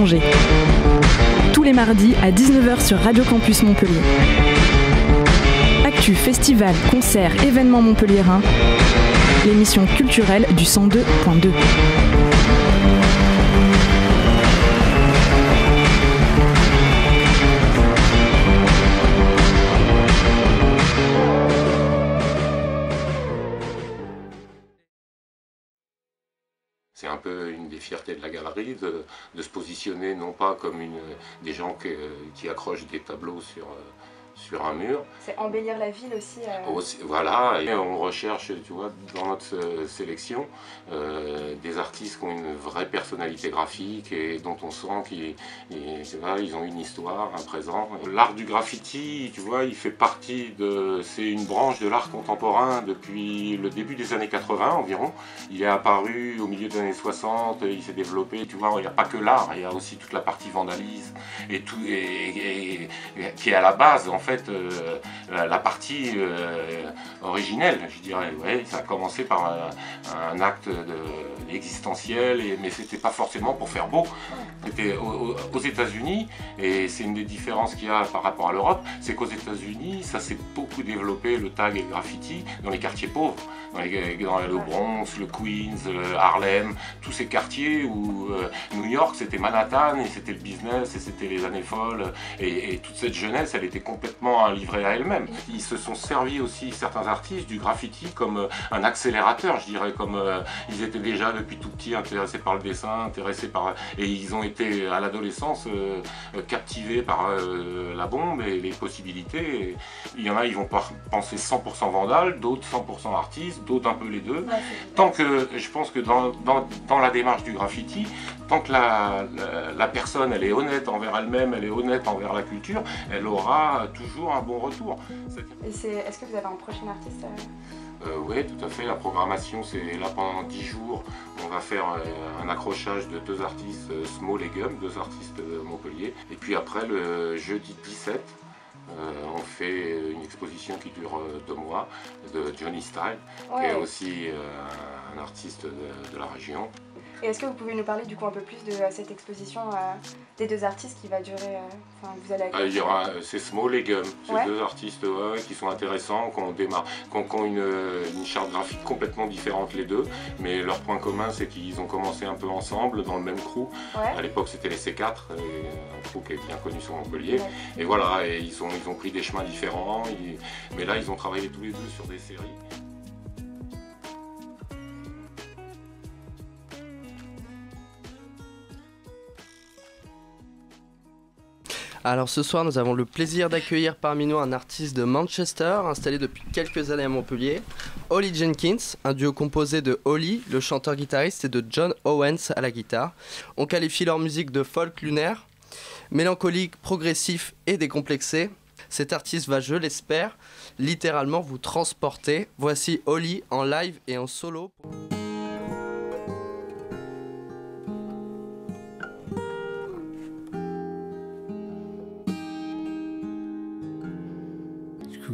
Angers. Tous les mardis à 19 h sur Radio Campus Montpellier. Actu, festival, concerts, événements montpelliérains. L'émission culturelle du 102.2. C'est un peu une des fiertés de la galerie de se positionner non pas comme des gens qui accrochent des tableaux sur un mur. C'est embellir la ville aussi. Voilà, et on recherche, tu vois, dans notre sélection, des artistes qui ont une vraie personnalité graphique et dont on sent qu'ils ont une histoire, un présent. L'art du graffiti, tu vois, il fait partie c'est une branche de l'art contemporain depuis le début des années 80 environ. Il est apparu au milieu des années 60, il s'est développé, tu vois, il n'y a pas que l'art, il y a aussi toute la partie vandalisme et tout, et qui est à la base, en fait, la partie originelle, je dirais. Ouais, ça a commencé par un acte existentiel, mais c'était pas forcément pour faire beau. C'était aux États-Unis, et c'est une des différences qu'il y a par rapport à l'Europe, c'est qu'aux États-Unis, ça s'est beaucoup développé, le tag et le graffiti, dans les quartiers pauvres, dans le Bronx, le Queens, Harlem, tous ces quartiers où New York, c'était Manhattan, et c'était le business, et c'était les années folles, et toute cette jeunesse, elle était complètement livrée à elle-même. Ils se sont servis aussi, certains artistes, du graffiti comme un accélérateur, je dirais, comme ils étaient déjà depuis tout petit intéressés par le dessin, et ils ont été à l'adolescence captivés par la bombe et les possibilités. Et il y en a, ils vont penser 100% vandale, d'autres 100% artistes, d'autres un peu les deux. Ouais, tant que, je pense que dans la démarche du graffiti, tant que la personne, elle est honnête envers elle-même, elle est honnête envers la culture, elle aura toujours un bon retour. Est-ce que vous avez un prochain artiste Oui, tout à fait. La programmation, c'est là pendant 10 jours. On va faire un accrochage de 2 artistes, Small et Gum, 2 artistes de Montpellier. Et puis après, le jeudi 17, on fait une exposition qui dure 2 mois de Johnny Style, qui est aussi un artiste de la région. Et est-ce que vous pouvez nous parler du coup un peu plus de cette exposition des 2 artistes qui va durer, vous allez c'est Small et Gum, c'est 2 artistes qui sont intéressants, qui ont une charte graphique complètement différente les deux, mais leur point commun c'est qu'ils ont commencé un peu ensemble dans le même crew. À l'époque c'était les C4, un crew qui est bien connu sur Montpellier, et voilà, et ils ont pris des chemins différents, mais là ils ont travaillé tous les deux sur des séries. Alors ce soir, nous avons le plaisir d'accueillir parmi nous un artiste de Manchester, installé depuis quelques années à Montpellier, Holly Jenkins, un duo composé de Holly, le chanteur-guitariste, et de John Owens à la guitare. On qualifie leur musique de folk lunaire, mélancolique, progressif et décomplexé. Cet artiste va, je l'espère, littéralement vous transporter. Voici Holly en live et en solo.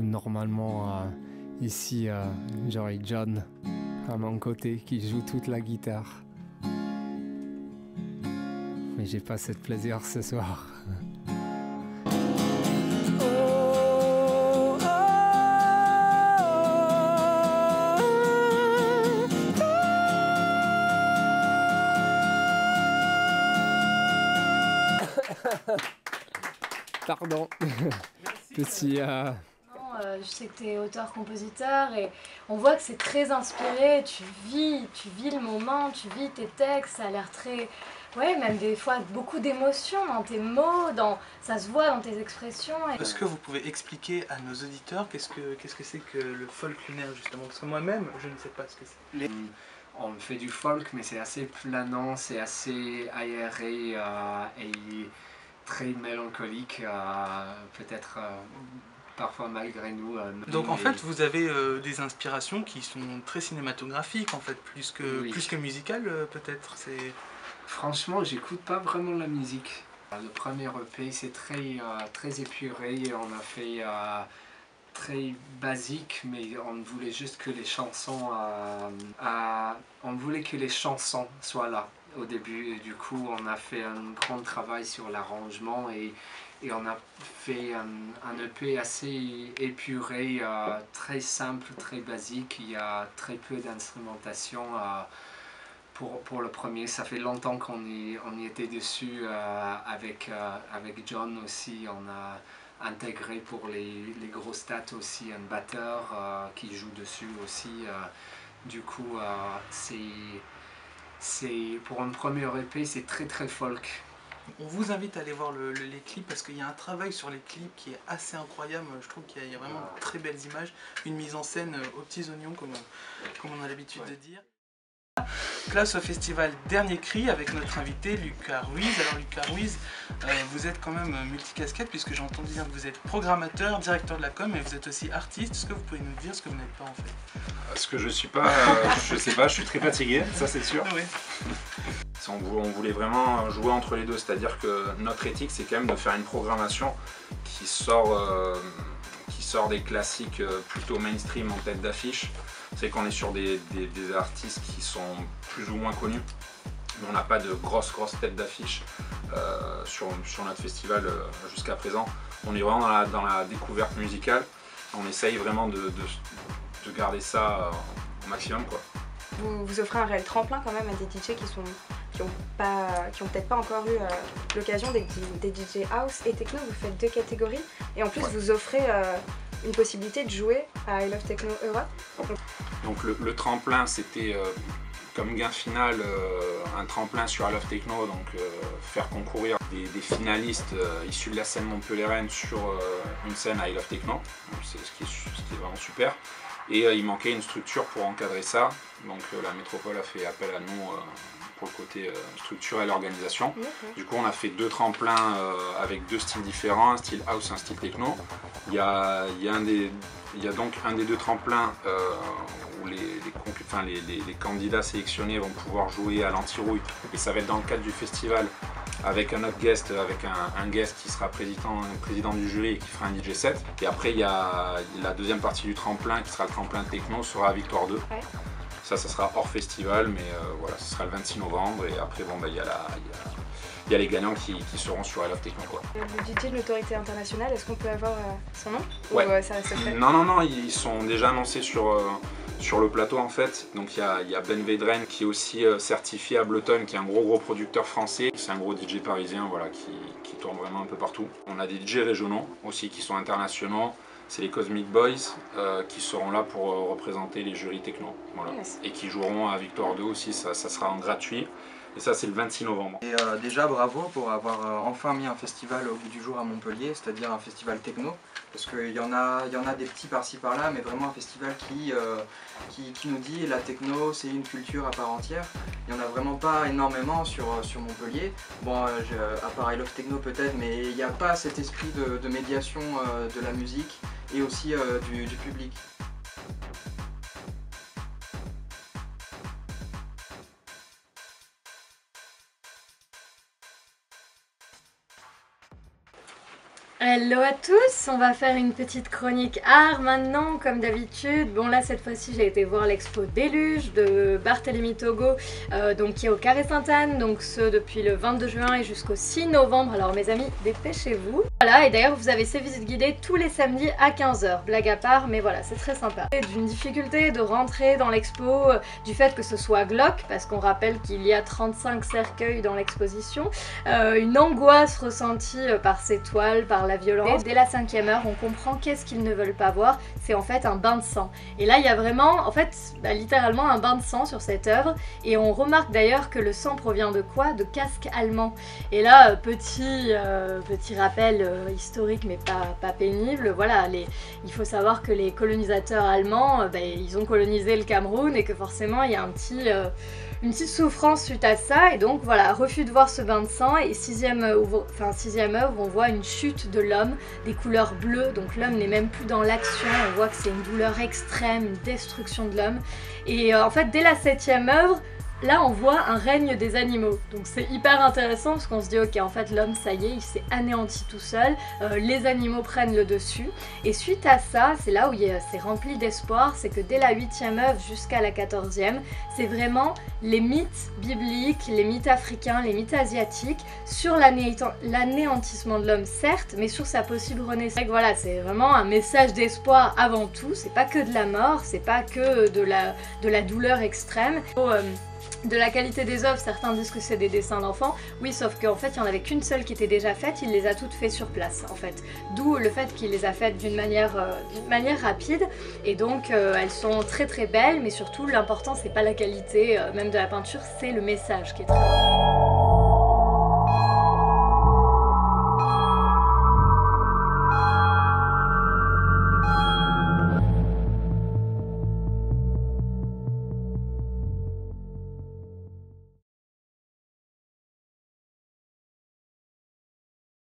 Normalement, ici, j'aurai John à mon côté qui joue toute la guitare. Mais j'ai pas ce plaisir ce soir. Pardon. Merci. Je sais que tu es auteur-compositeur et on voit que c'est très inspiré, tu vis le moment, tu vis tes textes, ça a l'air très... Ouais, même des fois beaucoup d'émotions dans tes mots, ça se voit dans tes expressions. Est-ce que vous pouvez expliquer à nos auditeurs qu'est-ce que c'est que le folk lunaire justement? Parce que moi-même, je ne sais pas ce que c'est. On fait du folk, mais c'est assez planant, c'est assez aéré et très mélancolique, peut-être... parfois malgré nous. Donc en fait vous avez des inspirations qui sont très cinématographiques en fait, plus que musicales peut-être. Franchement j'écoute pas vraiment la musique. Le premier EP c'est très épuré, on a fait très basique, mais on voulait juste que les chansons, on voulait que les chansons soient là. au début. Et du coup, on a fait un grand travail sur l'arrangement et on a fait un EP assez épuré, très simple, très basique. Il y a très peu d'instrumentation pour le premier. Ça fait longtemps qu'on y était dessus avec John aussi. On a intégré pour les gros stats aussi un batteur qui joue dessus aussi. Du coup, pour un premier EP, c'est très très folk. On vous invite à aller voir les clips parce qu'il y a un travail sur les clips qui est assez incroyable. Je trouve qu'il y a vraiment de très belles images, une mise en scène aux petits oignons comme on a l'habitude de dire. Place au festival Dernier Cri avec notre invité Lucas Ruiz. Alors Lucas Ruiz, vous êtes quand même multicasquette puisque j'ai entendu dire que vous êtes programmateur, directeur de la com et vous êtes aussi artiste. Est-ce que vous pouvez nous dire ce que vous n'êtes pas en fait? Ce que je suis pas, je sais pas, je suis très fatigué, ça c'est sûr. Oui. On voulait vraiment jouer entre les deux, c'est-à-dire que notre éthique c'est quand même de faire une programmation qui sort des classiques plutôt mainstream en tête d'affiche. C'est qu'on est sur des artistes qui sont plus ou moins connus, mais on n'a pas de grosses têtes d'affiche sur notre festival jusqu'à présent. On est vraiment dans la découverte musicale, on essaye vraiment de garder ça au maximum, quoi. Vous offrez un réel tremplin quand même à des DJ qui ont peut-être pas encore eu l'occasion des DJ house et techno. Vous faites 2 catégories et en plus vous offrez une possibilité de jouer à I Love Techno Europe. Donc le tremplin c'était comme gain final un tremplin sur I Love Techno, donc faire concourir des finalistes issus de la scène montpelliéraine sur une scène à I Love Techno, c'est ce qui est vraiment super. Et il manquait une structure pour encadrer ça, donc la métropole a fait appel à nous pour le côté structure et l'organisation. Du coup on a fait 2 tremplins avec 2 styles différents, un style house et un style techno. Il y a donc un des 2 tremplins où les candidats sélectionnés vont pouvoir jouer à l'anti-rouille, et ça va être dans le cadre du festival avec un autre guest, avec un guest qui sera président du jury et qui fera un DJ set. Et après il y a la deuxième partie du tremplin qui sera le tremplin techno, sera à Victoire 2. Ouais. Ça sera hors festival, mais voilà, ce sera le 26 novembre et après bon, il y a les gagnants qui seront sur I Love Techno, quoi. Le DJ de l'autorité internationale, est-ce qu'on peut avoir son nom? Ouais. Ou ça reste secret? Non, ils sont déjà annoncés sur le plateau en fait. Donc il y a Ben Vedren qui est aussi certifié Ableton, qui est un gros producteur français. C'est un gros DJ parisien, voilà, qui tourne vraiment un peu partout. On a des DJ régionaux aussi qui sont internationaux. C'est les Cosmic Boys qui seront là pour représenter les jurys techno, voilà. Yes. Et qui joueront à Victoire 2 aussi, ça sera en gratuit. Et ça c'est le 26 novembre. Et déjà bravo pour avoir enfin mis un festival au bout du jour à Montpellier, c'est-à-dire un festival techno. Parce qu'il y en a des petits par-ci par-là, mais vraiment un festival qui nous dit la techno c'est une culture à part entière. Il n'y en a vraiment pas énormément sur Montpellier. Bon, à part I Love Techno peut-être, mais il n'y a pas cet esprit de médiation de la musique et aussi du public. Hello à tous, on va faire une petite chronique art maintenant comme d'habitude. Bon là cette fois-ci j'ai été voir l'expo Déluge de Barthélemy Togo donc qui est au Carré Sainte-Anne, donc ce depuis le 22 juin et jusqu'au 6 novembre, alors mes amis dépêchez-vous. Voilà, et d'ailleurs vous avez ces visites guidées tous les samedis à 15 h, blague à part, mais voilà c'est très sympa. D'une difficulté de rentrer dans l'expo, du fait que ce soit glauque, parce qu'on rappelle qu'il y a 35 cercueils dans l'exposition, une angoisse ressentie par ces toiles, par la violence. Dès la 5e heure, on comprend qu'est-ce qu'ils ne veulent pas voir, c'est en fait un bain de sang. Et là, il y a vraiment, en fait, littéralement un bain de sang sur cette œuvre, et on remarque d'ailleurs que le sang provient de quoi? De casques allemands. Et là, petit rappel historique, mais pas pénible, voilà, il faut savoir que les colonisateurs allemands, ils ont colonisé le Cameroun, et que forcément, il y a une petite souffrance suite à ça, et donc voilà, refus de voir ce bain de sang, et 6e œuvre, on voit une chute de l'homme, des couleurs bleues, donc l'homme n'est même plus dans l'action, on voit que c'est une douleur extrême, une destruction de l'homme, et en fait dès la 7e œuvre, là on voit un règne des animaux, donc c'est hyper intéressant parce qu'on se dit ok, en fait l'homme ça y est, il s'est anéanti tout seul, les animaux prennent le dessus, et suite à ça, c'est là où c'est rempli d'espoir, c'est que dès la 8e œuvre jusqu'à la 14e, c'est vraiment les mythes bibliques, les mythes africains, les mythes asiatiques sur l'anéantissement de l'homme certes, mais sur sa possible renaissance. Voilà, c'est vraiment un message d'espoir avant tout, c'est pas que de la mort, c'est pas que de la douleur extrême. De la qualité des œuvres, certains disent que c'est des dessins d'enfants, oui, sauf qu'en fait il n'y en avait qu'une seule qui était déjà faite, il les a toutes faites sur place en fait, d'où le fait qu'il les a faites d'une manière rapide, et donc elles sont très très belles, mais surtout l'important c'est pas la qualité même de la peinture, c'est le message qui est très...